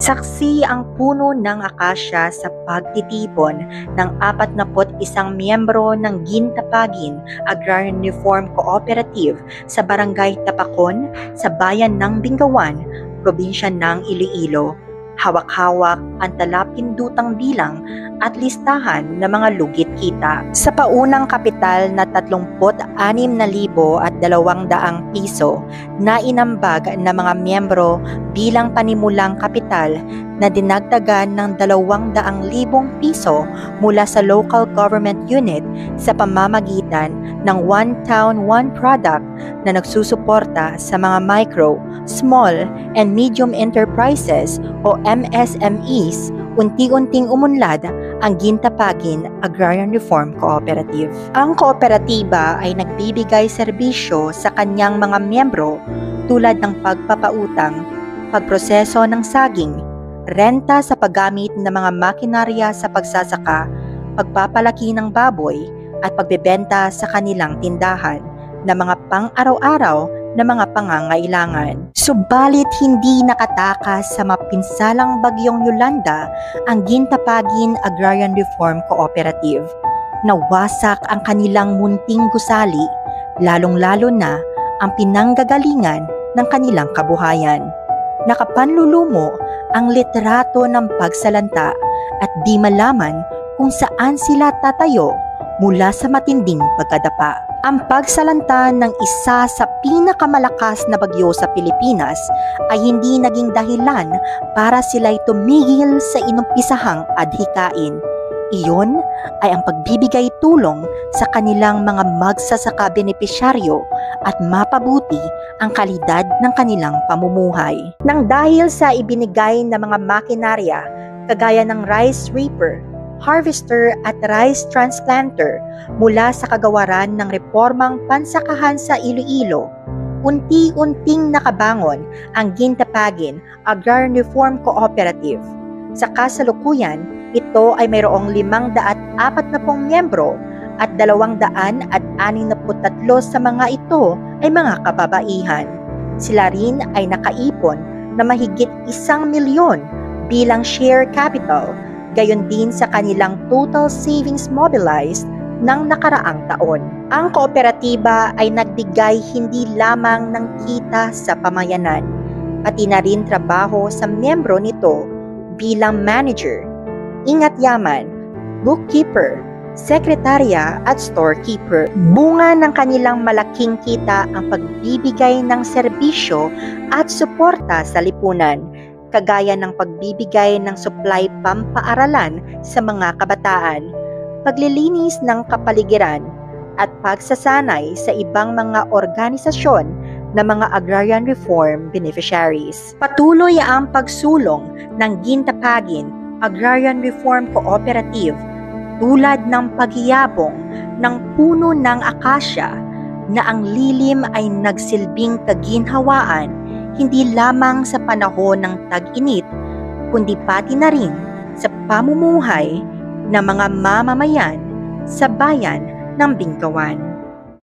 Saksi ang puno ng akasya sa pagtitipon ng 41 miyembro ng Gintapagin Agrarian Reform Cooperative sa Barangay Tapakon sa bayan ng Bingawan, probinsya ng Iloilo. Hawak-hawak ang talapindutang bilang at listahan ng mga lugit kita. Sa paunang kapital na 36,200 piso na inambag ng mga miyembro bilang panimulang kapital na dinagdagan ng 200,000 piso mula sa local government unit sa pamamagitan ng One Town, One Product na nagsusuporta sa mga micro, small, and medium enterprises o MSMEs, unti-unting umunlad ang Gintapagin Agrarian Reform Cooperative. Ang kooperatiba ay nagbibigay serbisyo sa kanyang mga miyembro tulad ng pagpapautang, pagproseso ng saging, renta sa paggamit ng mga makinarya sa pagsasaka, pagpapalaki ng baboy, at pagbebenta sa kanilang tindahan ng mga pang-araw-araw na mga pangangailangan. Subalit hindi nakatakas sa mapinsalang bagyong Yolanda ang Gintapagin Agrarian Reform Cooperative. Nawasak ang kanilang munting gusali, lalong-lalo na ang pinanggagalingan ng kanilang kabuhayan. Nakapanlulumo ang litrato ng pagsalanta at di malaman kung saan sila tatayo mula sa matinding pagkadapa. Ang pagsalanta ng isa sa pinakamalakas na bagyo sa Pilipinas ay hindi naging dahilan para sila'y tumigil sa inumpisahang adhikain. Iyon ay ang pagbibigay tulong sa kanilang mga magsasaka benepisyaryo at mapabuti ang kalidad ng kanilang pamumuhay. Nang dahil sa ibinigay na mga makinarya kagaya ng rice reaper, harvester at rice transplanter mula sa kagawaran ng reformang pansakahan sa Iloilo, unti-unting nakabangon ang Gintapagin Agrarian Reform Cooperative. Sa kasalukuyan, ito ay mayroong 540 miyembro at 263 sa mga ito ay mga kababaihan. Sila rin ay nakaipon na mahigit 1 milyon bilang share capital, gayon din sa kanilang total savings mobilized ng nakaraang taon. Ang kooperatiba ay nagbigay hindi lamang ng kita sa pamayanan, pati na rin trabaho sa miyembro nito bilang manager, ingat yaman, bookkeeper, sekretarya at storekeeper. Bunga ng kanilang malaking kita ang pagbibigay ng serbisyo at suporta sa lipunan, kagaya ng pagbibigay ng supply pampaaralan sa mga kabataan, paglilinis ng kapaligiran, at pagsasanay sa ibang mga organisasyon na mga agrarian reform beneficiaries. Patuloy ang pagsulong ng Gintapagin Agrarian Reform Cooperative tulad ng paghiyabong ng puno ng akasya na ang lilim ay nagsilbing kaginhawaan hindi lamang sa panahon ng tag-init, kundi pati na rin sa pamumuhay ng mga mamamayan sa bayan ng Bingawan.